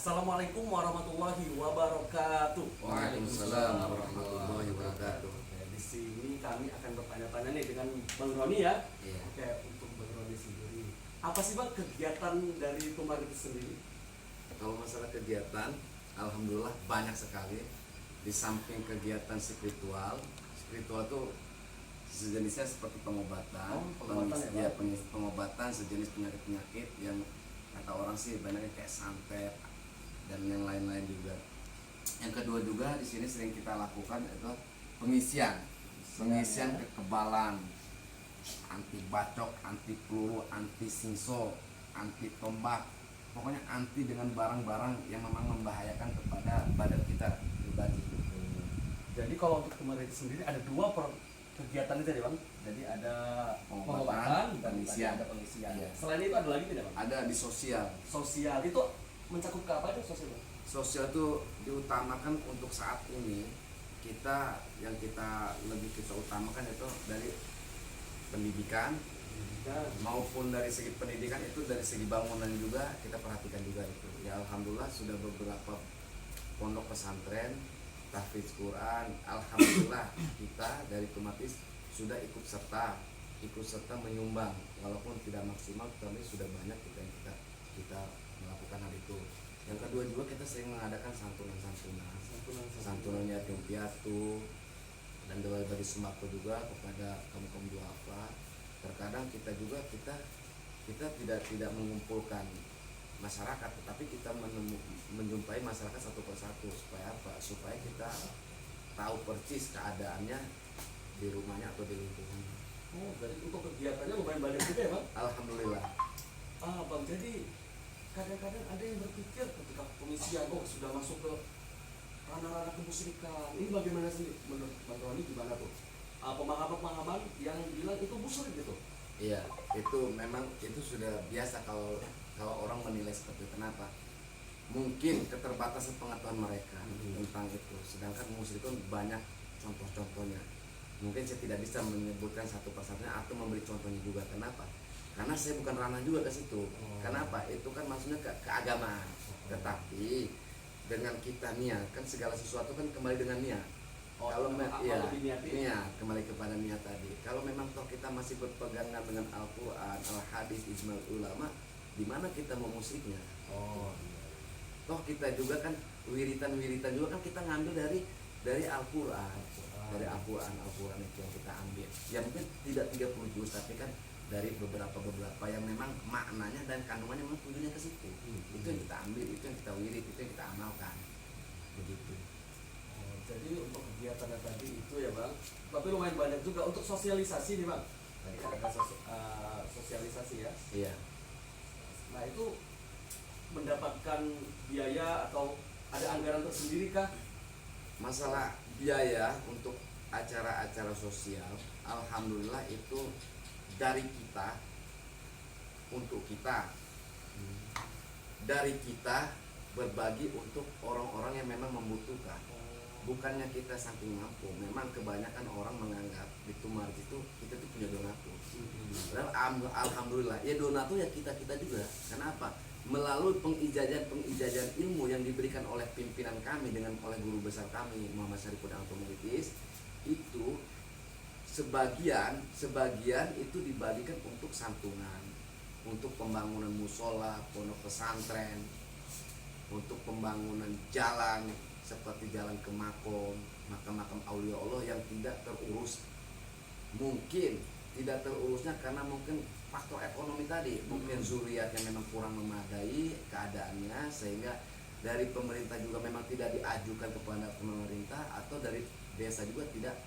Assalamualaikum warahmatullahi wabarakatuh. Waalaikumsalam warahmatullahi wabarakatuh. Oke, di sini kami akan bertanya-tanya nih dengan Bang Roni ya. Iya. Oke, untuk Bang Roni sendiri, apa sih Bang kegiatan dari Tumar itu sendiri? Kalau masalah kegiatan, alhamdulillah banyak sekali. Di samping kegiatan spiritual itu sejenisnya seperti pengobatan, pengobatan sejenis penyakit-penyakit yang kata orang sih banyaknya kayak santet dan yang lain-lain juga. Yang kedua juga di sini sering kita lakukan itu pengisian kekebalan, anti bacok, anti peluru, anti singso, anti tombak, pokoknya anti dengan barang-barang yang memang membahayakan kepada badan kita pribadi. Jadi kalau untuk Tumar itu sendiri ada dua kegiatan itu ya Bang. Jadi ada Pengobatan, dan pengisian. ada pengisian. Iya. Selain itu ada lagi tidak Bang? Ada di sosial. Sosial itu mencakup ke apa itu sosial Bang? Sosial itu diutamakan untuk saat ini yang kita lebih kita utamakan itu dari pendidikan maupun dari segi pendidikan, itu dari segi bangunan juga kita perhatikan juga itu. Ya alhamdulillah sudah beberapa pondok pesantren tahfidz Quran, alhamdulillah kita dari Tumatis sudah ikut serta menyumbang, walaupun tidak maksimal tapi sudah banyak kita melakukan hal itu. Yang kedua juga kita sering mengadakan santunan yatim piatu dan bagi sembako juga kepada kaum duafa. Terkadang kita tidak mengumpulkan masyarakat, tetapi kita menjumpai masyarakat satu persatu. Supaya apa? Supaya kita tahu persis keadaannya di rumahnya atau di lingkungannya. Oh, jadi untuk kegiatannya lumayan banyak juga ya Bang? Alhamdulillah. Bang, jadi kadang-kadang ada yang berpikir ketika pengisian, sudah masuk ke ranah-ranah kemusyrikan. Ini bagaimana sih menurut Bang Roni, gimana tuh? Pemahaman-pemahaman yang bilang itu musyrik gitu? Iya, itu memang itu sudah biasa kalau orang menilai seperti itu. Kenapa? Mungkin keterbatasan pengetahuan mereka tentang itu. Sedangkan musyrikun banyak contoh-contohnya. Mungkin saya tidak bisa menyebutkan satu persatunya atau memberi contohnya juga. Kenapa? Karena saya bukan ranah juga ke situ. Kenapa? Itu kan maksudnya keagamaan. Tetapi dengan kita niat, kan segala sesuatu kan kembali dengan niat. Kalau niat kembali kepada niat tadi. Kalau memang toh kita masih berpegangan dengan Al-Quran, Al-Hadis, ijma' ulama, di mana kita mau musyriknya? Toh kita juga kan wiritan juga kan kita ngambil dari Al-Quran. Dari Al-Quran itu yang kita ambil. Ya mungkin tidak 30 juz, tapi kan dari beberapa yang memang maknanya dan kandungannya memang tujuannya ke situ. Itu yang kita ambil, itu yang kita wirid, itu yang kita amalkan. Begitu. Jadi untuk kegiatan tadi itu ya Bang, tapi lumayan banyak juga untuk sosialisasi nih Bang. Tadi kan ada sosialisasi ya. Iya. Nah itu mendapatkan biaya atau ada anggaran tersendiri kah? Masalah biaya untuk acara-acara sosial, alhamdulillah itu dari kita untuk kita, dari kita berbagi untuk orang-orang yang memang membutuhkan. Bukannya kita saking mampu, memang kebanyakan orang menganggap di Tumar itu kita tuh punya donatur. Padahal alhamdulillah ya donatur ya kita juga. Kenapa? Melalui pengijazahan ilmu yang diberikan oleh pimpinan kami oleh guru besar kami Muhammad Syarifudin Al-Tumaritis, itu sebagian itu dibagikan untuk santunan, untuk pembangunan musola, pondok pesantren, untuk pembangunan jalan seperti jalan ke makam aulia Allah yang tidak terurus. Mungkin tidak terurusnya karena mungkin faktor ekonomi tadi, mungkin zuriatnya memang kurang memadai keadaannya, sehingga dari pemerintah juga memang tidak diajukan kepada pemerintah, atau dari desa juga tidak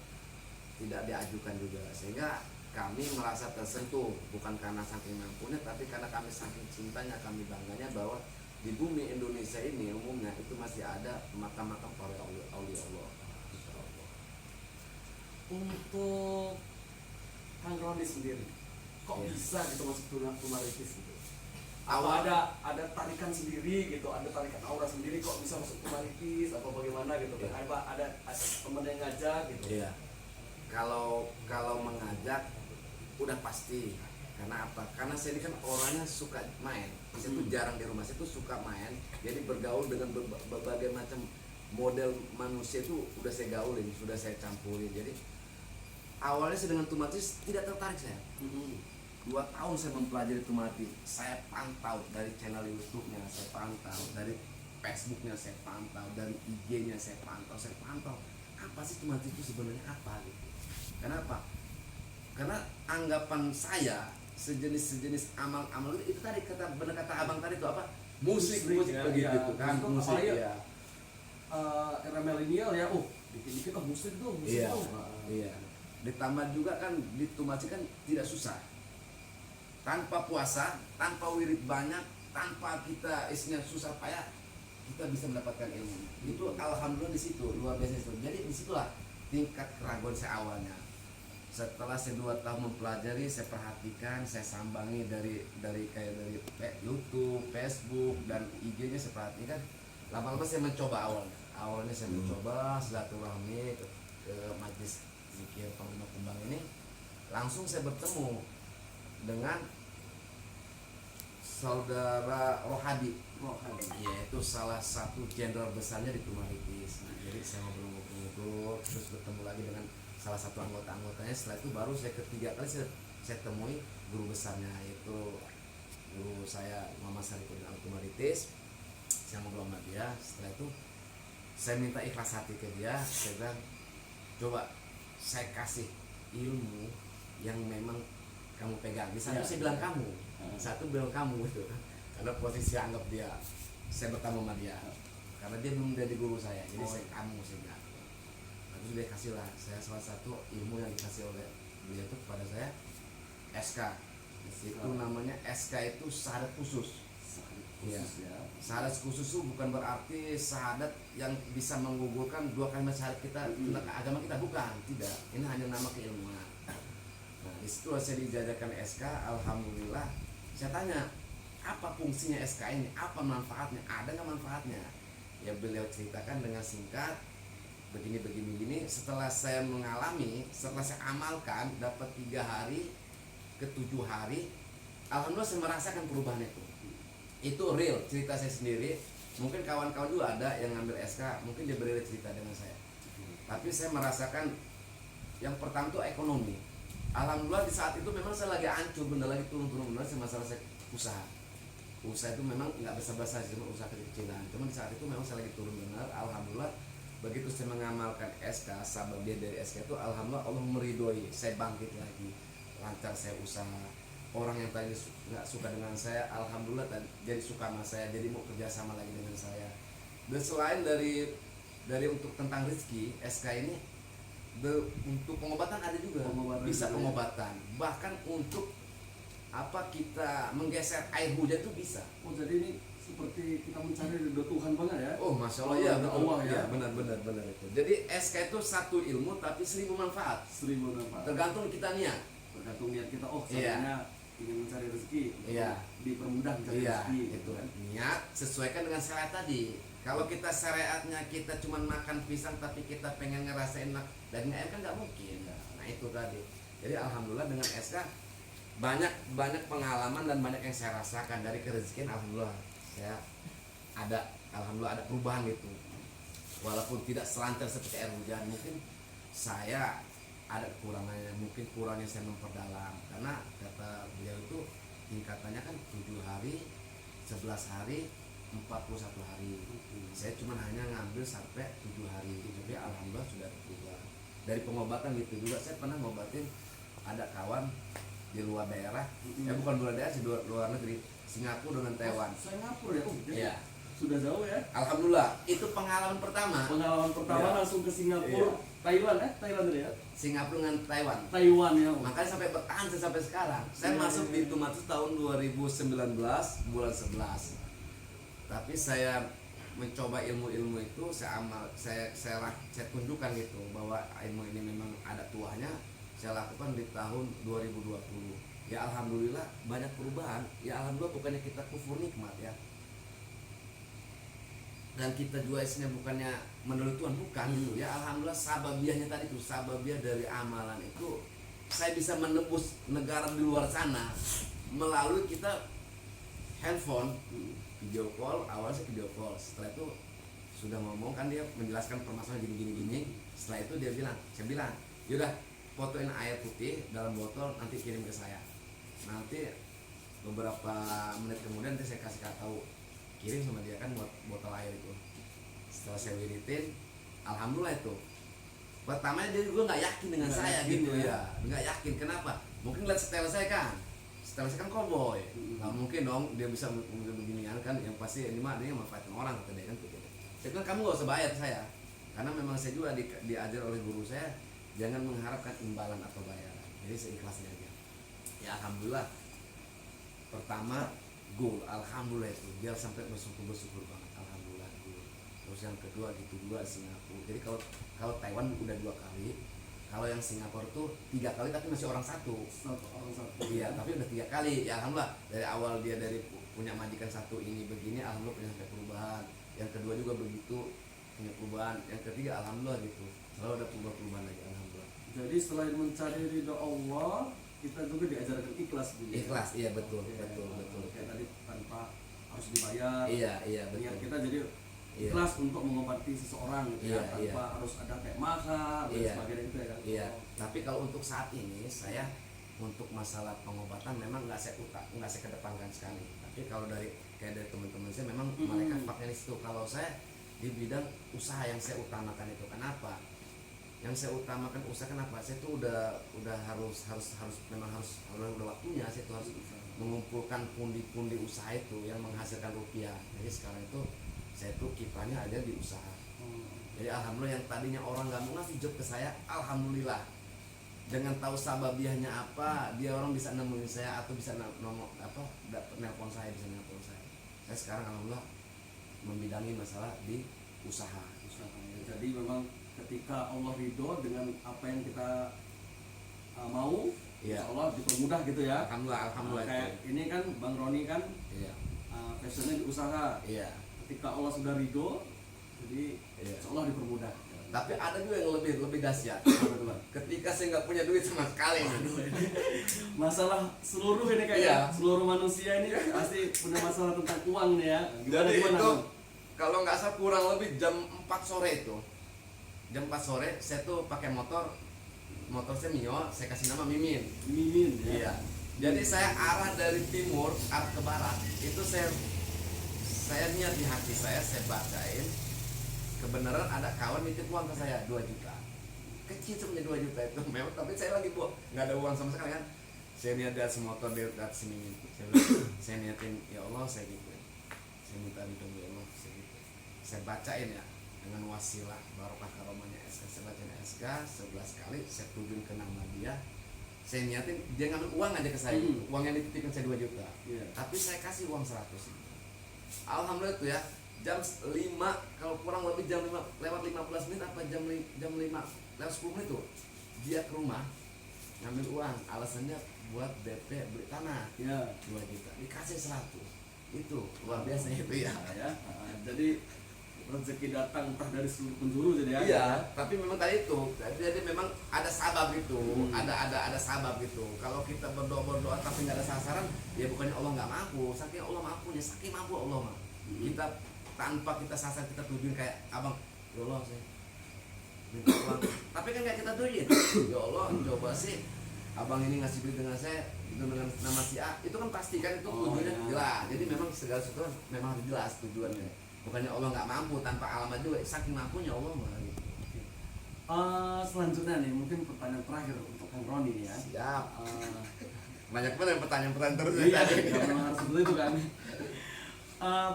diajukan juga, sehingga kami merasa tersentuh, bukan karena saking mampunya, tapi karena kami saking cintanya, kami bangganya bahwa di bumi Indonesia ini umumnya itu masih ada makam-makam para aulia Allah. Untuk Kang Roni sendiri, kok bisa gitu masuk Tumaritis gitu? Apa ada tarikan sendiri gitu, ada tarikan aura sendiri kok bisa masuk Tumaritis, apa bagaimana gitu? Apa ada teman yang ngajak gitu? Iya. Kalau mengajak udah pasti Karena apa? Karena saya ini kan orangnya suka main. Saya tuh jarang di rumah, saya tuh suka main. Jadi bergaul dengan berbagai macam model manusia itu udah saya gaulin, sudah saya campurin. Jadi awalnya saya dengan Tumatis tidak tertarik saya. 2 tahun saya mempelajari Tumatis. Saya pantau dari channel YouTube-nya, saya pantau dari Facebook-nya, saya pantau dari IG-nya, saya pantau. Apa sih Tumatis itu sebenarnya apa gitu? Kenapa? Karena anggapan saya sejenis amal-amal itu tadi benar kata abang tadi itu apa? Musik ya, begitu ya. kan, Itu musik apalagi ya. Era milenial ya, dikit-dikit musik dong, musik Iya, dong. iya. Ditambah juga kan di Tumaci kan tidak susah. Tanpa puasa, tanpa wirid banyak, tanpa kita isinya susah payah, kita bisa mendapatkan ilmu. Itu alhamdulillah di situ luar biasa itu. Jadi disitulah tingkat keraguan saya awalnya. Setelah saya 2 tahun mempelajari, saya perhatikan, saya sambangi dari YouTube, Facebook dan IG-nya saya perhatikan. Lama-lama saya mencoba awalnya saya mencoba silaturahmi ke majlis zikir Panglima Kumbang ini. Langsung saya bertemu dengan saudara Rohadi, yaitu salah satu jenderal besarnya di Tumaritis. Jadi saya ngobrol-ngobrol, terus bertemu lagi dengan salah satu anggotanya. Setelah itu baru saya ketiga kali saya temui guru besarnya, yaitu guru saya Muhammad Sarifudin Al-Tumaritis. Saya ngobrol sama dia. Setelah itu saya minta ikhlas hati ke dia. Saya bilang, coba saya kasih ilmu yang memang kamu pegang. Di satu saya bilang kamu, satu bilang kamu gitu. Karena posisi anggap dia, saya bertemu sama dia. Karena dia belum jadi guru saya, jadi saya kamu saya bilang. Terus dia kasih lah saya salah satu ilmu yang dikasih oleh beliau itu kepada saya, SK. Itu namanya SK itu syahadat khusus. Ya. Syahadat khusus itu bukan berarti syahadat yang bisa menggugurkan 2 kalimat syahadat kita tentang agama kita, bukan, tidak. Ini hanya nama keilmuan. Nah, disitu saya dijajarkan SK. Alhamdulillah. Saya tanya, apa fungsinya SK ini? Apa manfaatnya? Ada nggak manfaatnya? Ya beliau ceritakan dengan singkat. Begini. Setelah saya mengalami, setelah saya amalkan, dapat 3 hari ke 7 hari, alhamdulillah saya merasakan perubahan itu real, cerita saya sendiri. Mungkin kawan-kawan juga ada yang ngambil SK, mungkin dia berbeda cerita dengan saya. Tapi saya merasakan yang pertama itu ekonomi. Alhamdulillah di saat itu memang saya lagi hancur, bener lagi turun-turun bener. Masalah saya usaha itu memang nggak besar-besar, cuma usaha kecil-kecilan. Cuma di saat itu memang saya lagi turun benar. Alhamdulillah begitu saya mengamalkan SK, sabab dia dari SK itu, alhamdulillah Allah meridhoi, saya bangkit lagi, lancar saya usaha. Orang yang tadi nggak suka dengan saya, alhamdulillah jadi suka sama saya, jadi mau kerjasama lagi dengan saya. Dan selain dari untuk tentang rezeki, SK ini untuk pengobatan ada juga, bisa pengobatan. Bahkan untuk kita menggeser air hujan itu bisa. Jadi ini seperti kita mencari ridho Tuhan banget ya. Masya Allah ya, Allah ya. Benar itu. Jadi SK itu satu ilmu tapi 1000 manfaat. 1000 manfaat. Tergantung kita niat. Tergantung niat kita. Sebenarnya ingin mencari rezeki. Dipermudah mencari rezeki. Itu kan. Niat sesuaikan dengan syariat tadi. Kalau kita syariatnya kita cuma makan pisang tapi kita pengen ngerasain daging ayam kan nggak mungkin. Nah itu tadi. Jadi alhamdulillah dengan SK banyak pengalaman dan banyak yang saya rasakan dari kerezekian. Alhamdulillah saya alhamdulillah ada perubahan gitu, walaupun tidak selancar seperti air hujan. Mungkin saya ada kekurangannya, mungkin kurangnya saya memperdalam, karena kata beliau itu tingkatannya kan 7 hari, 11 hari, 41 hari. Saya cuma hanya ngambil sampai 7 hari, jadi alhamdulillah sudah berubah. Dari pengobatan gitu juga, saya pernah ngobatin ada kawan di luar daerah, bukan luar daerah sih, luar negeri, Singapura dengan Taiwan. Singapura ya, Iya. Sudah jauh ya. Alhamdulillah, itu pengalaman pertama. Langsung ke Singapura, Thailand tadi ya. Singapura dengan Taiwan ya. Makanya sampai bertahan sampai sekarang. Saya masuk di Tumatis tahun 2019 bulan 11. Tapi saya mencoba ilmu-ilmu itu, saya tunjukkan gitu bahwa ilmu ini memang ada tuanya. Saya lakukan di tahun 2020. Ya alhamdulillah banyak perubahan. Ya alhamdulillah bukannya kita kufur nikmat ya. Dan kita juga isinya bukannya menurut Tuhan, bukan gitu. Ya alhamdulillah sababiahnya tadi itu, sababiah dari amalan itu saya bisa menembus negara di luar sana melalui kita handphone, video call. Awalnya saya video call, setelah itu sudah ngomong kan, dia menjelaskan permasalahan gini. Setelah itu saya bilang yaudah fotoin air putih dalam botol, nanti kirim ke saya. Nanti beberapa menit kemudian nanti saya kasih tahu, kirim sama dia kan buat botol air itu. Setelah saya wiritin, alhamdulillah itu pertamanya dia juga nggak yakin dengan saya gitu ya, nggak yakin. Kenapa? Mungkin lihat setel saya kan cowboy, nggak mungkin dong dia bisa beginian kan. Yang pasti ini mah dia manfaatin orang kata dia kan begitu. Saya bilang kamu nggak usah bayar saya, karena memang saya juga diajar oleh guru saya jangan mengharapkan imbalan atau bayaran, jadi seikhlasnya aja. Ya alhamdulillah, pertama goal, alhamdulillah itu dia sampai bersyukur banget, alhamdulillah goal. Terus yang kedua gitu juga Singapura. Jadi kalau Taiwan udah 2 kali, kalau yang Singapura tuh 3 kali tapi masih orang satu. Iya, tapi udah 3 kali. Ya alhamdulillah, dari awal dia dari punya majikan satu ini begini, alhamdulillah punya sampai perubahan. Yang kedua juga begitu, punya perubahan. Yang ketiga alhamdulillah gitu, selalu ada perubahan lagi, alhamdulillah. Jadi selain mencari ridho Allah, kita juga diajarkan ikhlas dulu. Ikhlas, iya betul. Kayak tadi tanpa harus dibayar. Iya betul. Niat kita jadi ikhlas untuk mengobati seseorang gitu tanpa harus ada kayak mahar dan sebagainya gitu ya kan. Iya. Tapi kalau untuk saat ini saya untuk masalah pengobatan memang nggak saya kedepankan sekali. Tapi kalau dari teman-teman saya memang mereka pakai di situ. Kalau saya di bidang usaha yang saya utamakan itu, kenapa? Yang saya utamakan usaha kenapa? Saya tuh udah harus memang harus udah waktunya saya tuh harus mengumpulkan pundi-pundi usaha itu yang menghasilkan rupiah. Jadi sekarang itu saya tuh kiprahnya ada di usaha. Jadi alhamdulillah yang tadinya orang nggak mau ngasih job ke saya, alhamdulillah dengan tahu sababiahnya apa, dia orang bisa nemuin saya atau bisa dapat nelpon saya, bisa nelpon saya. Saya sekarang alhamdulillah membidangi masalah di usaha. Jadi memang ketika Allah ridho dengan apa yang kita mau, insya Allah dipermudah gitu ya. Alhamdulillah. Kayak ini kan Bang Roni kan, passionnya di usaha. Iya. Ketika Allah sudah ridho, jadi insya Allah dipermudah. Tapi ada juga yang lebih dahsyat. Ketika saya nggak punya duit sama sekali. Masalah seluruh ini kayaknya seluruh manusia ini pasti punya masalah tentang uang nih ya. Jadi itu kalau nggak salah kurang lebih jam 4 sore itu. Jam 4 sore saya tuh pakai motor saya Mio, saya kasih nama Mimin ya. Iya. Jadi saya arah dari timur arah ke barat itu saya niat di hati saya bacain kebenaran ada kawan nitip uang ke saya 2 juta kecil sebenarnya 2 juta itu memang, tapi saya lagi nggak ada uang sama sekali kan. Saya niat di atas motor di atas sini, saya niatin ya Allah saya gitu, saya minta ditunggu ya Allah saya gitu, saya bacain ya dengan wasilah barokah karomahnya SK, saya bacain SK 11 kali, saya tujuin ke nama dia, saya niatin dia ngambil uang aja ke saya, uang yang dititipkan saya 2 juta, tapi saya kasih uang 100. Alhamdulillah itu ya jam 5, kalau kurang lebih jam 5 lewat 15 menit apa jam 5 lewat 10 menit tuh dia ke rumah ngambil uang, alasannya buat DP beli tanah 2 juta, dikasih 100. Itu luar biasa itu ya. Jadi rezeki datang entah dari seluruh penjuru jadi ya. Iya, tapi memang tadi itu, jadi memang ada sabab itu, ada sabab gitu. Kalau kita berdoa tapi nggak ada sasaran, ya bukannya Allah nggak mampu, saking Allah mampunya, saking mampu Allah mah. Kita tanpa kita sasar kita tujuin kayak abang, ya Allah saya minta uang, tapi kan nggak kita tujuin, ya Allah coba sih abang ini ngasih duit dengan saya itu dengan nama si A, itu kan pasti kan itu tujuannya jelas. Jadi memang segala sesuatu memang harus jelas tujuannya. Bukannya Allah nggak mampu tanpa alamat juga, saking mampunya Allah mah gitu. Selanjutnya nih mungkin pertanyaan terakhir untuk Kang Roni nih ya. Siap. Banyak banget pertanyaan terus ya. Iya, memang harus seperti itu kan.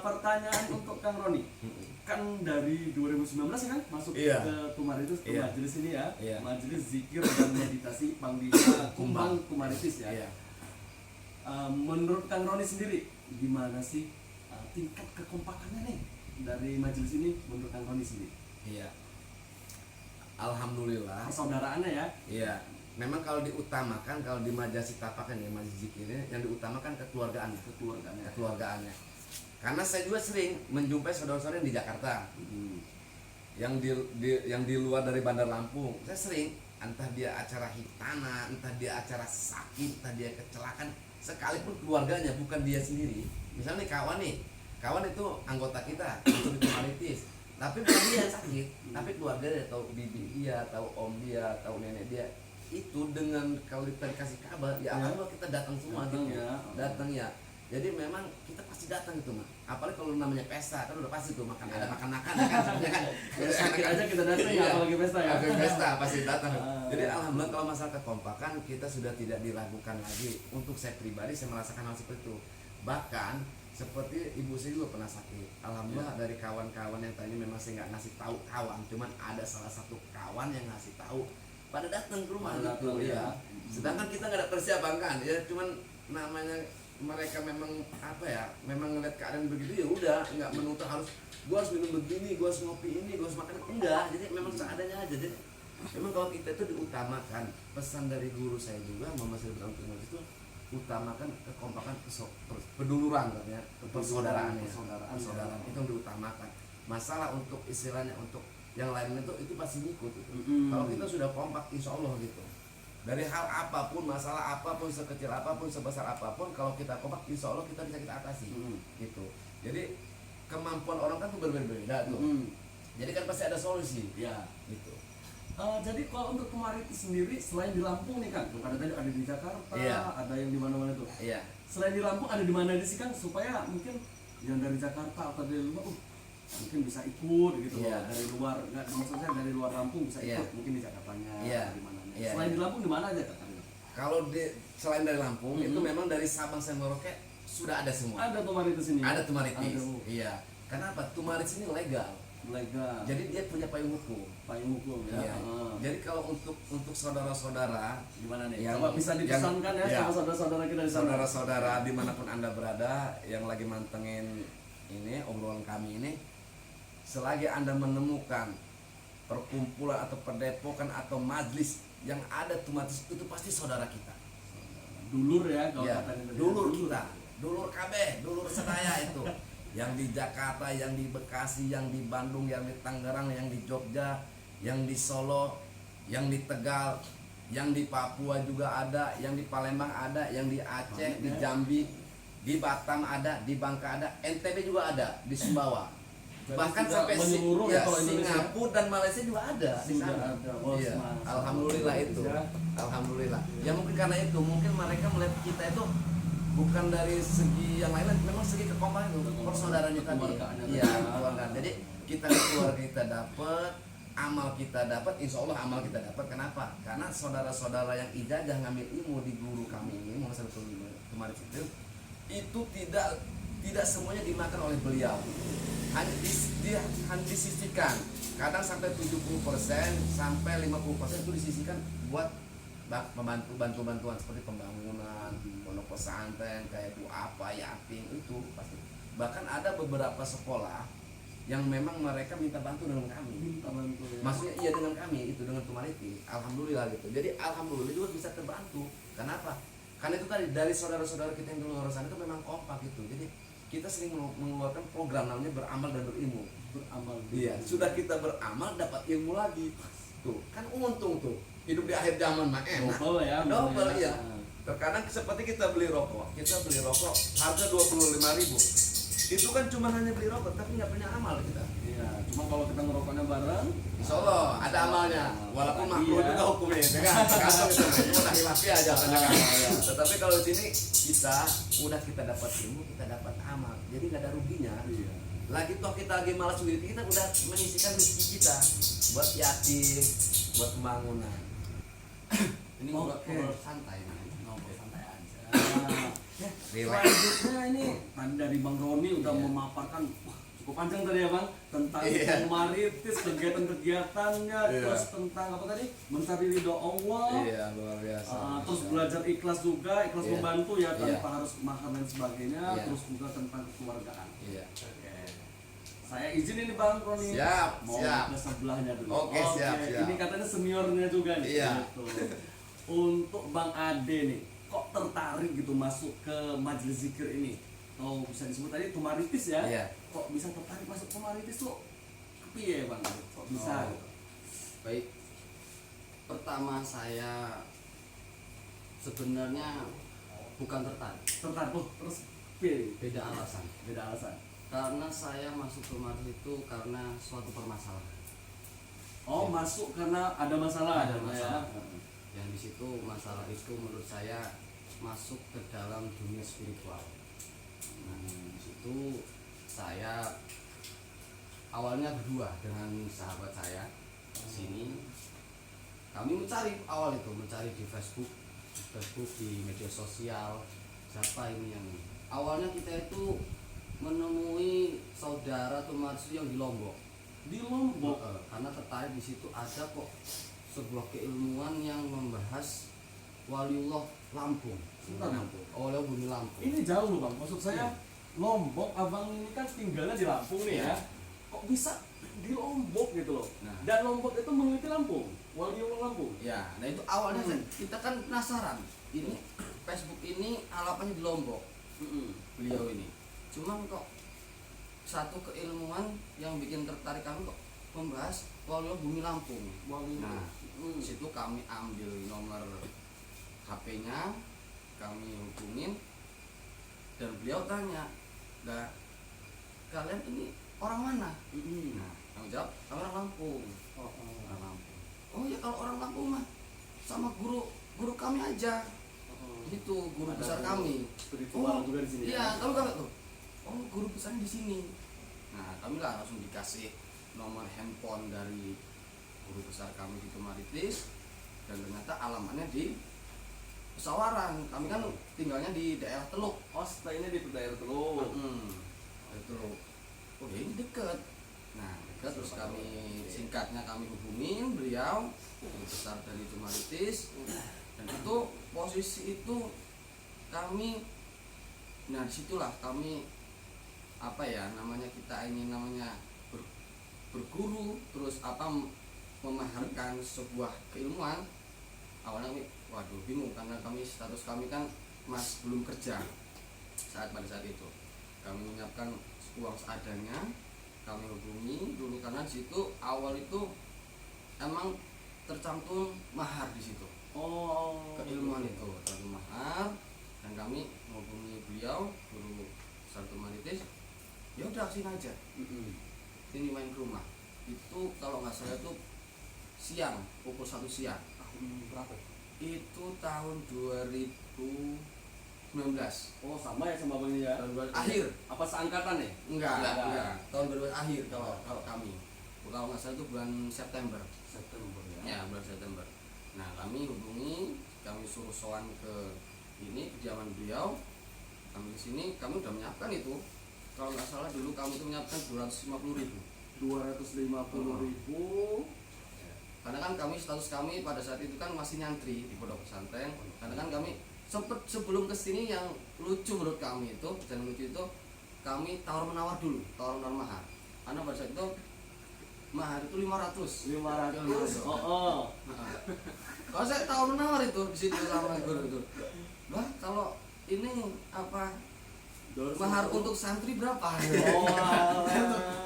Pertanyaan untuk Kang Roni, kan dari 2019 ya kan masuk ke Kumaritis, ke majelis ini ya, majelis zikir dan meditasi Panglima Kumbang Kumaritis ya. Menurut Kang Roni sendiri gimana sih tingkat kekompakannya nih dari majelis ini menurut Kang Roni sendiri? Iya. Alhamdulillah. Persaudaraannya ya. Iya. Memang kalau diutamakan, kalau di majelis tapakan ya majelis zikir ini yang diutamakan kekeluargaannya. Karena saya juga sering menjumpai saudara-saudara yang di Jakarta, yang di luar dari Bandar Lampung. Saya sering entah dia acara hitana, entah dia acara sakit, entah dia kecelakaan, sekalipun keluarganya bukan dia sendiri. Misalnya nih, kawan itu anggota kita, itu tumaritis, tapi bukan dia yang sakit, tapi keluarga dia, tahu bibi dia, tahu om dia, tahu nenek dia, itu dengan kalau kita dikasih kabar, ya alhamdulillah kita datang semua Datang gitu, ya. datang ya. Jadi memang kita pasti datang itu mah. Apalagi kalau namanya pesta kan udah pasti tuh makan, ada makan-makan ya kan sebenarnya kan. Sakit aja kita datang ya, Iya. apalagi pesta ya. Apalagi pesta pasti datang. Ah, Jadi iya. alhamdulillah kalau masalah kekompakan kita sudah tidak diragukan lagi. Untuk saya pribadi saya merasakan hal seperti itu. Bahkan seperti ibu saya juga pernah sakit. Alhamdulillah dari kawan-kawan yang tadinya memang saya nggak ngasih tahu kawan, cuman ada salah satu kawan yang ngasih tahu pada datang ke rumah Pada gitu datang, ya. ya. Sedangkan kita nggak ada persiapan kan, ya cuman namanya mereka memang apa ya, memang ngeliat keadaan begitu ya udah nggak menuntut harus gua harus minum begini, gua harus ngopi ini, gua harus makan enggak. Jadi memang seadanya aja. Jadi memang kalau kita itu diutamakan, pesan dari guru saya juga Mama Sri itu utamakan kekompakan, peduluran katanya, persaudaraan persaudaraan itu yang diutamakan. Masalah untuk istilahnya untuk yang lain itu pasti ngikut itu. Kalau kita sudah kompak insya Allah gitu, dari hal apapun, masalah apapun, sekecil apapun, sebesar apapun, kalau kita kompak insya Allah kita bisa kita atasi gitu. Jadi kemampuan orang kan tuh berbeda-beda tuh. Jadi kan pasti ada solusi Ya. gitu. Jadi kalau untuk Tumaritis sendiri selain di Lampung nih kan, ada tadi ada di Jakarta, Iya. ada yang di mana-mana tuh. Iya. Selain di Lampung ada di mana sih kan, supaya mungkin yang dari Jakarta atau dari luar, mungkin bisa ikut gitu. Iya. Dari luar, nggak maksudnya dari luar Lampung bisa ikut, Iya. mungkin di Jakartanya, Iya. di mana. Iya. Selain di Lampung di mana aja kan? Kalau selain dari Lampung itu memang dari Sabang sampai Merauke sudah ada semua. Ada Tumaritis ini. Ada Tumaritis. Ada. Iya. Kenapa? Tumaritis ini legal. Legal. Jadi dia punya payung hukum. Payung hukum ya. Iya. Jadi kalau untuk saudara-saudara, Gimana nih? Yang- Coba bisa dipesankan ya iya. sama saudara-saudara kita di sana. saudara-saudara dimanapun Anda berada yang lagi mantengin ini obrolan kami ini, selagi Anda menemukan perkumpulan atau perdepokan atau majlis yang ada Tumaritis itu pasti saudara kita. Dulur ya kalau Ya, katanya tadi. dulur kita, dulur KB, dulur sedaya itu. Yang di Jakarta, yang di Bekasi, yang di Bandung, yang di Tangerang, yang di Jogja, yang di Solo, yang di Tegal, yang di Papua juga ada, yang di Palembang ada, yang di Aceh, di Jambi, di Batam ada, di Bangka ada, NTB juga ada, di Sumbawa. Jadi Bahkan sudah sampai menyeluruh ya kalau Indonesia. Singapura dan Malaysia juga ada di Sudah sana. ada. Oh, Iya. semangat. Alhamdulillah itu. Ya. Alhamdulillah. Ya mungkin karena itu, mungkin mereka melihat kita itu bukan dari segi yang lain, memang segi kekompakan itu, persaudaraan tadi. Kekeluargaannya Iya, tadi. keluarga. Jadi kita keluarga kita dapat, amal kita dapat, insya Allah amal kita dapat. Kenapa? Karena saudara-saudara yang ijazah ngambil ilmu di guru kami ini, Muhammad kemarin itu tidak semuanya dimakan oleh beliau. Hanya disisihkan. Kadang sampai 70% sampai 50% itu disisihkan buat bantuan seperti pembangunan, pondok pesantren, kayak Bu apa, yatim itu pasti. Bahkan ada beberapa sekolah yang memang mereka minta bantu dengan kami. Minta bantu ya. Maksudnya iya dengan kami, itu dengan Tumaritis. Alhamdulillah gitu. Jadi alhamdulillah juga bisa terbantu. Kenapa? Karena itu tadi dari saudara-saudara kita yang di luar sana itu memang kompak gitu. Jadi kita sering mengeluarkan program namanya beramal dan berilmu. Beramal. Iya, sudah kita beramal dapat ilmu lagi. Tuh, kan untung tuh. Hidup di akhir zaman mah enak. Double ya. Double ya. ya. Terkadang seperti kita beli rokok harga 25.000. Itu kan cuma hanya beli rokok tapi nggak punya amal kita. Iya, cuma kalau kita ngerokoknya bareng, Insya Allah ada amalnya. Walaupun makruh Iya. juga hukumnya, ya kan? Tergantung itu, cuma tak hilafi aja kan. iya. Tetapi kalau di sini kita dapat ilmu, kita dapat amal, jadi nggak ada ruginya. iya. Lagi toh kita lagi malas duit, kita udah menyisihkan rezeki kita buat yatim, buat pembangunan. Ini ngobrol santai, Ngobrol santai aja. Ya, Relax. selanjutnya ini tadi dari Bang Roni udah Iya. memaparkan cukup panjang tadi ya Bang tentang Iya. Tumaritis, kegiatan-kegiatannya, Iya. terus tentang apa tadi mencari ridho Allah, Iya, luar biasa. terus belajar ikhlas juga, ikhlas Iya. membantu ya tanpa Iya. harus makan dan sebagainya, Iya. terus juga tentang kekeluargaan. Iya. Oke. Saya izin ini Bang Roni. Siap, Mau siap. ke sebelahnya dulu. Oke, siap. Ini katanya seniornya juga nih. Iya. Gitu. Untuk Bang Ade nih, kok tertarik gitu masuk ke majelis zikir ini? Atau bisa disebut tadi Tumaritis ya? Iya. Kok bisa tertarik masuk Tumaritis tuh? Kepiye Bang? Kok bisa? Oh. Baik. Pertama saya sebenarnya bukan tertarik, Tertarik terus pilih. beda alasan. Beda alasan. Karena saya masuk kemarin itu karena suatu permasalahan. Oh, Ya. masuk karena ada masalah. Ada ya? masalah. Yang di situ masalah itu menurut saya masuk ke dalam dunia spiritual. Nah, di situ saya awalnya berdua dengan sahabat saya di sini. Kami mencari di Facebook, di media sosial, siapa ini yang ini. Awalnya kita itu menemui saudara Tumarsu yang di Lombok. Di Lombok. Karena tertarik di situ ada kok sebuah keilmuan yang membahas Waliullah Lampung. Sebentar, Bang. Waliullah Bumi Lampung. Ini jauh loh, Bang. Maksud saya Lombok, abang ini kan tinggalnya di Lampung nih ya. Kok bisa di Lombok gitu loh? Nah. Dan Lombok itu memiliki Lampung, Waliullah Lampung. Ya, nah itu awalnya kita kan penasaran. Ini Facebook ini alamatnya di Lombok. Beliau ini. Cuman kok satu keilmuan yang bikin tertarik kami kok membahas Waliullah Bumi Lampung. Nah, di situ kami ambil nomor HP-nya, kami hubungin, dan beliau tanya, "Lah, kalian ini orang mana?" Nah, kami jawab, "Kami orang Lampung." Orang Lampung. "Oh ya, kalau orang Lampung mah sama guru kami aja." Itu guru Ada besar guru kami. spiritual juga di sini. Iya, kami kaget tuh. Oh, guru besarnya di sini. Nah, kami lah langsung dikasih nomor handphone dari guru besar kami di Tumaritis, dan ternyata alamatnya di Pesawaran. Kami kan tinggalnya di daerah Teluk. Oh, stay-nya di daerah Teluk. Teluk. Oh, ya ini deket. Nah, deket, terus kami singkatnya kami hubungin beliau, guru besar dari Tumaritis. Dan itu posisi itu kami, nah disitulah kami apa ya namanya, kita ini namanya berguru, terus apa memaharkan sebuah keilmuan. Awalnya kami waduh bingung karena kami status kami kan belum kerja pada saat itu. Kami menyiapkan uang seadanya, kami hubungi dulu karena di situ awal itu emang tercantum mahar di situ. Oh, Keilmuan itu terlalu mahal, dan kami menghubungi beliau guru Sarto Maritis. Ya udah sini aja, sini main ke rumah. Itu kalau nggak salah itu siang, pukul 1 siang. berapa? Itu tahun 2019. Oh, sama ya sama Bang ini ya. Tahun 2000 akhir. Apa seangkatan ya? Enggak. Tahun 2000 akhir kalau kami. Kalau nggak salah itu bulan September. September Ya, bulan September. Nah, kami hubungi, kami suruh sowan ke ini kediaman beliau. Kami di sini, kami udah menyiapkan itu. Kalau nggak salah dulu kami itu menyiapkan 250.000. 250.000. Karena kan kami status kami pada saat itu kan masih nyantri di pondok pesantren. Karena kan kami sempet sebelum kesini yang lucu menurut kami itu, dan lucu itu kami tawar menawar dulu, tawar menawar mahar. Karena pada saat itu mahar itu 500. 500. Oh. Kalau saya tahu menawar itu di situ sama guru itu. Bah, kalau ini apa mahar untuk santri berapa? Oh,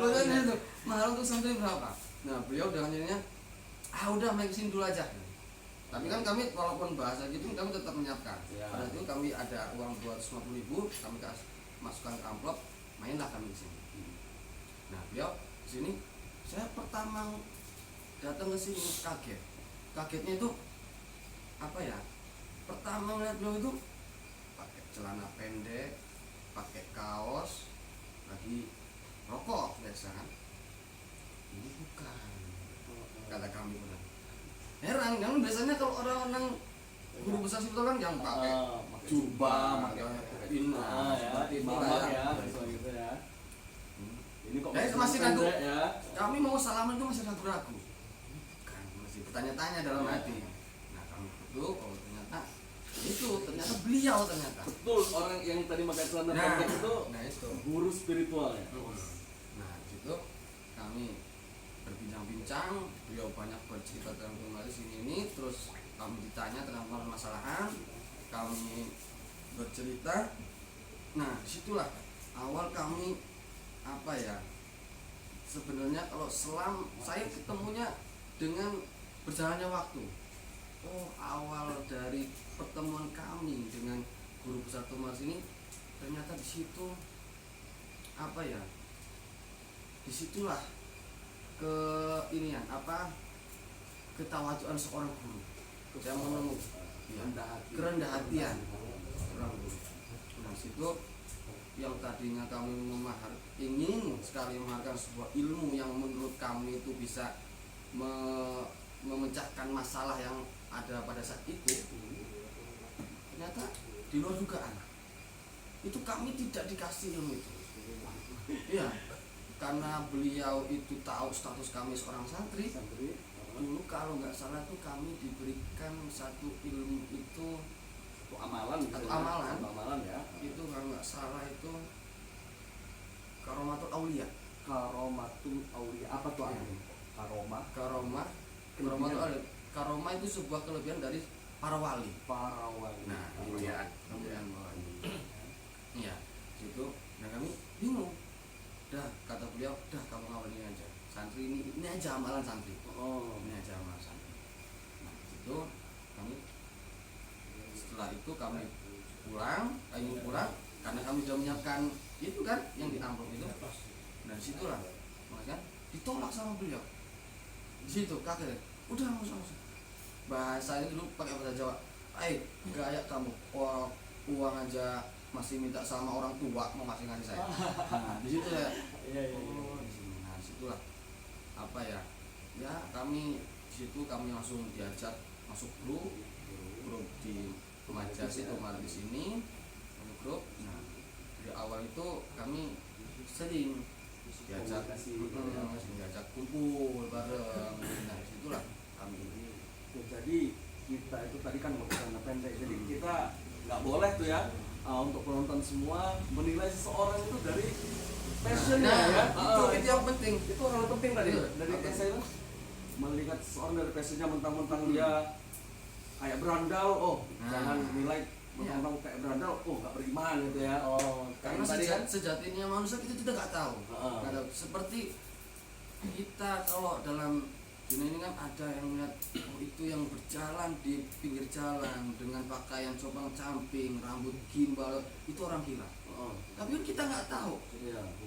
Pertanyaannya itu mahar untuk santri berapa? Nah, beliau dengan jadinya udah main kesini dulu aja. Tapi kan kami walaupun bahasa gitu kami tetap menyiapkan. Ya. Pada itu kami ada uang 250.000, kami masukkan ke amplop, mainlah kami di sini. Nah, beliau di sini saya pertama datang ke sini kaget. Kagetnya itu apa ya? Pertama melihat beliau itu pakai celana pendek, pakai kaos, lagi rokok biasa kan. Ini bukan, kata kami benar. Heran kan, biasanya kalau orang-orang guru besar itu kan yang pakai jubah, pakai ya, seperti itu mama lah ya, ya. gitu ya. Ini kok Masih ragu. pendek ya? Kami mau salaman itu masih ragu-ragu, kan masih bertanya-tanya dalam hati. Nah, kami itu ternyata beliau ternyata. Betul, orang yang tadi pakai celana pendek itu itu. guru spiritual ya. Nah, di situ kami berbincang-bincang, beliau banyak bercerita tentang kemarin ini, terus kami ditanya tentang permasalahan, kami bercerita. Nah, disitulah awal kami apa ya? Sebenarnya kalau saya ketemunya dengan berjalannya waktu. oh awal dari pertemuan kami dengan guru besar Thomas ini ternyata di situ apa ya, disitulah ke inian apa ketawaduan seorang guru. Saya menemukan kerendah hatian seorang guru. Nah situ yang tadinya kami ingin sekali menghargai sebuah ilmu yang menurut kami itu bisa memecahkan masalah yang ada pada saat itu, ternyata di luar dugaan itu kami tidak dikasih ilmu itu. Iya, karena beliau itu tahu status kami seorang santri. Dulu kalau nggak salah tuh kami diberikan satu ilmu itu amalan ya. Itu kalau nggak salah itu karomatul aulia. Apa tuh artinya? Karomah itu sebuah kelebihan dari para wali. Nah, kemuliaan wali. Iya, situ. Nah kami bingung. Dah kata beliau, dah kamu ngawal ini aja. Santri ini aja amalan santri. Ini aja amalan santri. Nah itu kami setelah itu kami pulang karena kami sudah menyiapkan itu kan yang di amplop itu. Nah disitulah makanya ditolak sama beliau. Di situ kaget, udah nggak usah. Bahasanya dulu pakai bahasa Jawa. Gaya kamu, uang aja masih minta sama orang tua mau ngasih saya. Nah di situ ya. Oh di sini. Nah situlah apa ya? Ya kami di situ kami langsung diajak masuk grup di Majas itu di sini grup. Nah di awal itu kami sering diajak kumpul bareng. Nah disitulah kami ini. Jadi kita itu tadi kan bukan pendek, jadi kita nggak boleh tuh ya untuk penonton semua menilai seseorang itu dari passionnya ya. Itu yang penting. Itu orang penting tadi dari saya itu melihat seseorang dari passionnya, mentang-mentang dia kayak berandal, jangan nilai mentang-mentang kayak berandal, nggak beriman gitu ya. Karena sejatinya manusia kita tidak nggak tahu. Seperti kita kalau dalam dunia ini kan ada yang melihat itu yang berjalan di pinggir jalan dengan pakaian cobang camping, rambut gimbal, itu orang gila. Tapi kan kita nggak tahu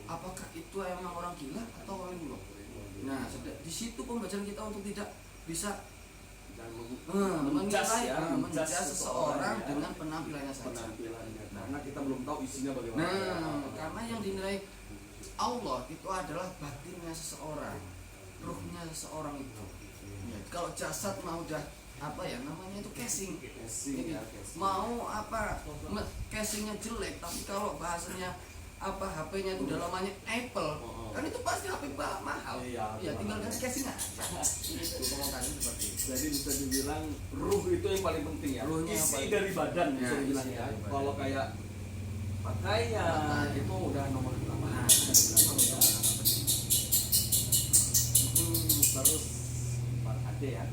apakah itu emang orang gila atau orang gila. Nah di situ pembelajaran kita untuk tidak bisa menjudge seseorang dengan penampilannya saja. Karena kita belum tahu isinya bagaimana. Karena yang dinilai Allah itu adalah batinnya seseorang, ruhnya seseorang itu. Ya, kalau jasad mau udah apa ya namanya itu casing. Mau apa casingnya jelek, tapi kalau bahasanya apa HP-nya itu dalamannya Apple, kan itu pasti HP mahal. Ya tinggal kasih casing aja. Itu ngomongnya seperti itu. Jadi bisa dibilang ruh itu yang paling penting ya. Ruhnya isi dari badan bisa dibilang ya. Kalau kayak pakaian itu udah nomor pertama. Terus Bang Ade ya.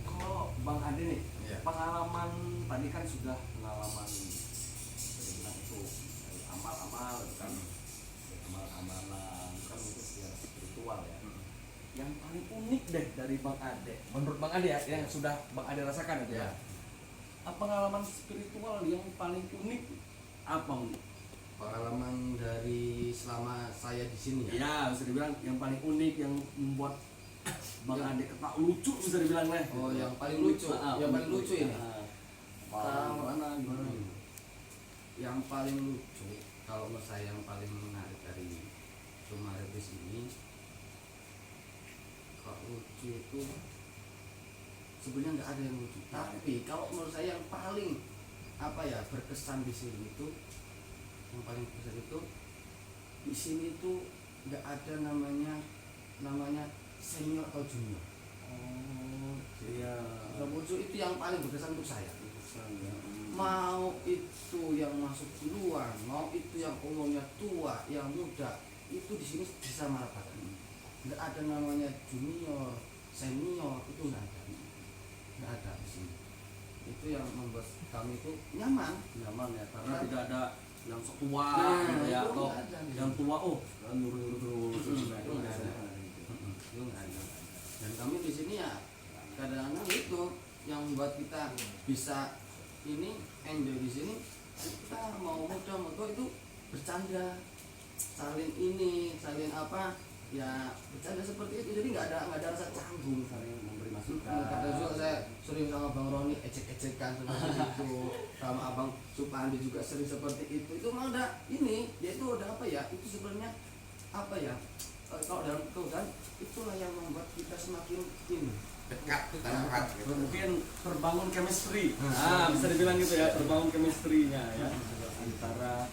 Kalau Bang Ade nih, pengalaman tadi kan sudah pengalaman bilang itu dari amal-amal kan, amal-amalan kan itu secara spiritual ya. Yang paling unik deh dari Bang Ade, menurut Bang Ade ya, yang sudah Bang Ade rasakan itu ya. Pengalaman spiritual yang paling unik apa? Pengalaman dari selama saya di sini ya. Ya, bisa dibilang yang paling unik yang membuat Bang Ade ketawa lucu bisa dibilang lah. Yang paling lucu. Yang paling lucu ini. Gimana? Yang paling lucu kalau menurut saya yang paling menarik dari Sumaritis ini, kalau lucu itu sebenarnya nggak ada yang lucu. Tapi kalau menurut saya yang paling apa ya berkesan di sini itu, yang paling besar itu di sini itu nggak ada namanya senior atau junior. Lucu itu yang paling berkesan untuk saya. Mau itu yang masuk duluan, mau itu yang umurnya tua, yang muda, itu di sini bisa meratakan. Nggak ada namanya junior, senior, itu nggak ada di sini. Itu yang membuat kami itu nyaman ya, karena tidak ada yang sok tua ya, atau yang tua nyuruh terus. Dan kami di sini ya kadang-kadang bisa ini enjoy di sini, kita mau muda mau tua itu bercanda, saling ini, saling apa ya, bercanda seperti itu. Jadi nggak ada rasa canggung. Saling memberi Kadang masukan. juga saya sering sama Bang Roni ecek-ecekan seperti itu, sama Abang Supandi juga sering seperti itu. Itu mah udah ini, dia itu udah apa ya? Itu sebenarnya apa ya? Kalau dalam kan itulah yang membuat kita semakin ini dekat dan erat gitu. Mungkin terbangun chemistry. Nah, Bisa dibilang gitu ya, terbangun chemistry-nya ya antara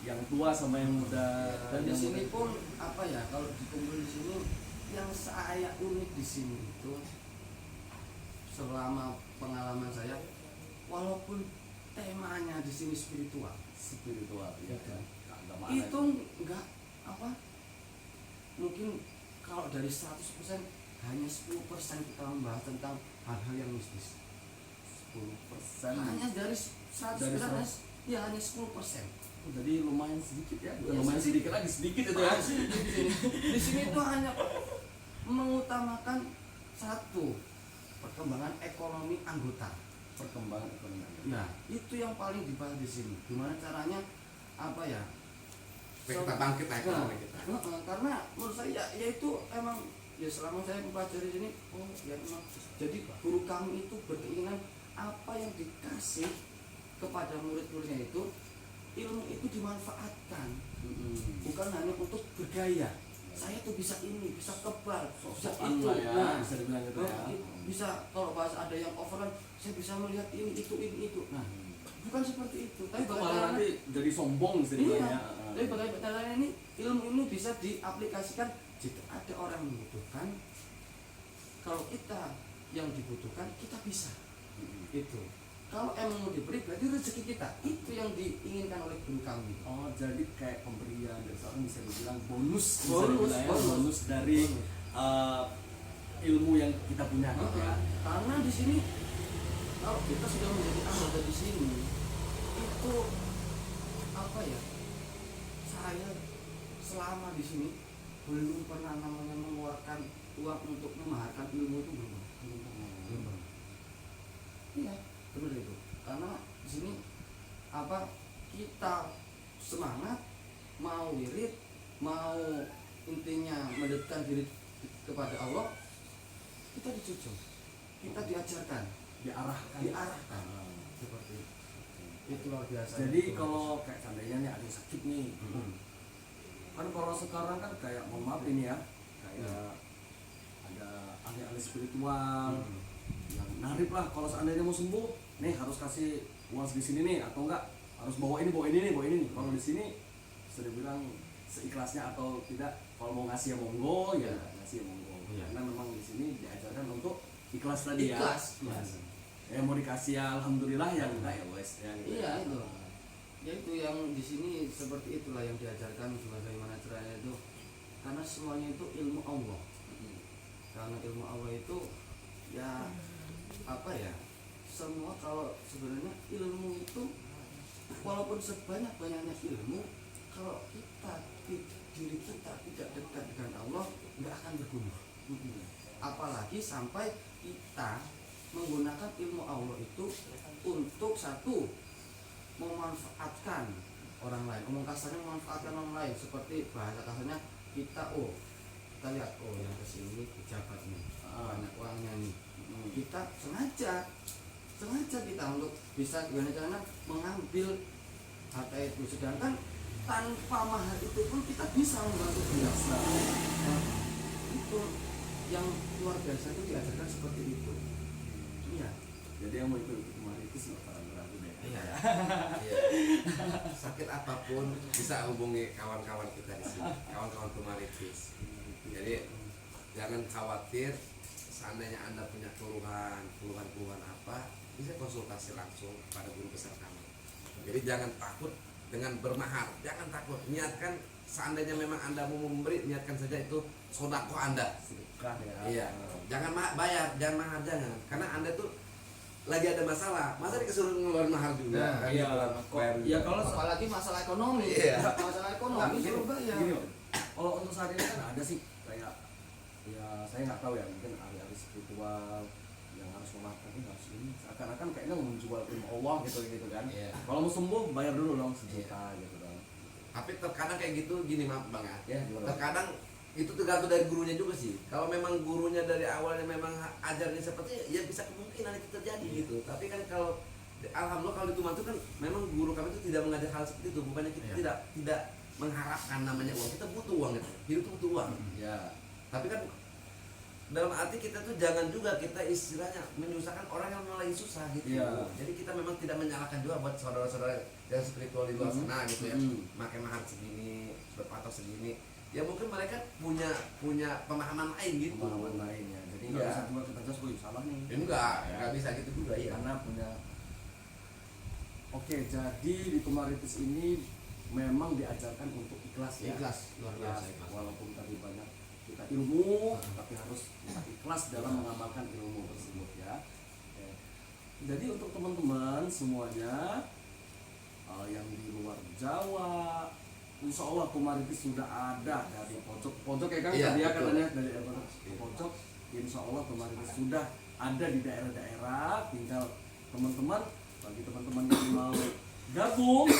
yang tua sama yang muda. dan di yang sini muda. pun apa ya, kalau dikumpul di sini yang saya unik di sini itu selama pengalaman saya, walaupun temanya di sini spiritual, spiritual ya, ya. Agama itu enggak apa, mungkin kalau dari 100% hanya 10% kita membahas tentang hal-hal yang mistis. 10%. Hanya dari 100%, Dari 100. ya hanya 10%. Jadi lumayan sedikit ya, Iya, lumayan sedikit lagi, sedikit itu ya. Di sini itu hanya mengutamakan satu, perkembangan ekonomi anggota. Perkembangan ekonomi. Nah, itu yang paling dibahas di sini. Gimana caranya apa ya? Supaya kita bangkit lah ekonomi kita. Karena menurut saya ya itu emang ya selama saya mempelajari sini, oh ya emang jadi guru kami itu berkeinginan apa yang dikasih kepada murid-muridnya itu, ilmu itu dimanfaatkan, bukan hanya untuk bergaya. Saya tuh bisa ini, bisa kebal, bisa itu, ya, bisa dibilang gitu ya. bisa kalau bahasa ada yang overan, saya bisa melihat ini itu. Nah, bukan seperti itu. Tapi Itu malah bagaimana? nanti jadi sombong bisa dibilang Iya. ya. Tapi bagaimana ini ilmu ini bisa diaplikasikan jika ada orang membutuhkan. Kalau kita yang dibutuhkan, kita bisa. Itu. Kalau emang mau diberi, berarti rezeki kita. Itu yang diinginkan oleh guru kami. Oh, jadi kayak pemberian dari seorang bisa dibilang bonus, bisa Bonus, dibilang ya, bonus dari ilmu yang kita punya gitu ya. Karena di sini kalau kita sudah menjadi anggota di sini, itu apa ya? Saya selama di sini belum pernah namanya mengeluarkan uang untuk memaharkan ilmu itu belum pernah. Iya, benar itu. Karena di sini apa, kita semangat mau wirid, mau intinya mendekatkan diri kepada Allah, kita dijunjung, kita diajarkan, diarahkan seperti itu. Itu luar biasa. Jadi kalau kayak seandainya nih ada yang sakit nih, kan kalau sekarang kan kayak mohon maaf ini ya, kayak ada ahli-ahli spiritual yang narip lah, kalau seandainya mau sembuh nih harus kasih uang di sini nih, atau enggak harus bawa ini nih. Kalau di sini sudah bilang seikhlasnya atau tidak, kalau mau ngasih ya monggo, ya ngasih ya monggo. Iya. Karena memang di sini diajarkan untuk ikhlas tadi ya. Ikhlas. Ya mau dikasih ya alhamdulillah, yang enggak ya wes ya. Gitu. Iya itu. Ya itu yang di sini seperti itulah yang diajarkan bagaimana caranya itu. Karena semuanya itu ilmu Allah. Karena ilmu Allah itu ya apa ya? Semua kalau sebenarnya ilmu itu walaupun sebanyak-banyaknya ilmu, kalau kita diri kita tidak dekat dengan Allah, nggak akan berguna. Apalagi sampai kita menggunakan ilmu Allah itu untuk satu, memanfaatkan orang lain. Omong kasarnya memanfaatkan orang lain, seperti bahasa kasarnya kita lihat yang kesini pejabat nih, banyak uangnya nih, kita sengaja kita untuk bisa gimana caranya mengambil harta itu, sedangkan tanpa mahar itu pun kita bisa membantu dia. Nah, itu yang luar biasa itu diajarkan seperti itu. Iya. Jadi yang mau ikut kemarin itu nggak pernah berlaku deh. Iya. Sakit apapun bisa hubungi kawan-kawan kita di sini, kawan-kawan Tumaritis. Jadi jangan khawatir, seandainya Anda punya keluhan apa, bisa konsultasi langsung pada guru besar kami. Jadi jangan takut dengan bermahar, jangan takut. Niatkan, seandainya memang Anda mau memberi, niatkan saja itu sodako Anda. Sedekah ya. Iya. Jangan bayar, jangan mahar, jangan. Karena Anda tuh lagi ada masalah, masa disuruh ngeluarin mahar juga? Nah, Kan iya. bayar juga. Ya kalau Apalagi masalah ekonomi. Iya. Masalah ekonomi gini, suruh bayar. gini, kalau untuk saat ini kan ada sih kayak ya saya nggak tahu ya, mungkin ahli-ahli spiritual yang harus memakan ini harus ini, seakan-akan kayaknya menjual ilmu Allah gitu kan. Iya. Kalau mau sembuh bayar dulu dong 1 juta gitu dong. Tapi terkadang kayak gitu gini maaf bang ya. Ya, gimana? Terkadang itu tergantung dari gurunya juga sih. Kalau memang gurunya dari awalnya memang ajarnya seperti ya bisa kemungkinan itu terjadi gitu. Tapi kan kalau alhamdulillah kalau di Tuman itu kan memang guru kami itu tidak mengajar hal seperti itu. Bukannya kita tidak mengharapkan namanya uang. Kita butuh uang itu. Hidup itu butuh uang. Ya. Tapi kan dalam arti kita tuh jangan juga kita istilahnya menyusahkan orang yang memang lagi susah gitu. Iya. Jadi kita memang tidak menyalahkan juga buat saudara-saudara yang spiritual di luar sana gitu ya. Makai mahar segini, berpatok segini. Ya mungkin mereka punya pemahaman lain gitu. Pemahaman lainnya. Jadi nggak Iya. bisa juga kita just salah nih. Ya, enggak bisa gitu juga ya. Karena punya. Oke, jadi di Tumaritis ini memang diajarkan untuk ikhlas ya. Ikhlas, luar biasa ikhlas. Walaupun tadi banyak kita ilmu, tapi harus kita ikhlas dalam mengamalkan ilmu tersebut ya. Oke. Jadi untuk teman-teman semuanya yang di luar Jawa, insya Allah Tumaritis sudah ada dari pojok ya kan Iya, tadi ya betul. katanya dari pojok, insya Allah Tumaritis sudah ada di daerah-daerah. Tinggal bagi teman-teman yang mau gabung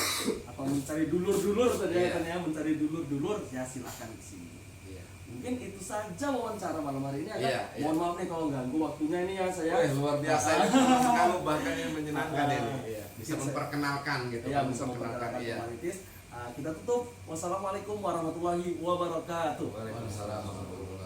atau mencari dulur-dulur tadi Iya. katanya mencari dulur-dulur ya silahkan di sini. Iya. Mungkin itu saja wawancara malam hari ini ya kan? Iya, iya. Mohon maaf nih kalau ganggu waktunya ini ya saya. Luar biasa ini senang sekali bahkan yang menyenangkan ini. Iya. Bisa memperkenalkan gitu. Ya, bisa memperkenalkan iya. Tumaritis. Kita tutup. Wassalamualaikum warahmatullahi wabarakatuh. Waalaikumsalam warahmatullahi wabarakatuh.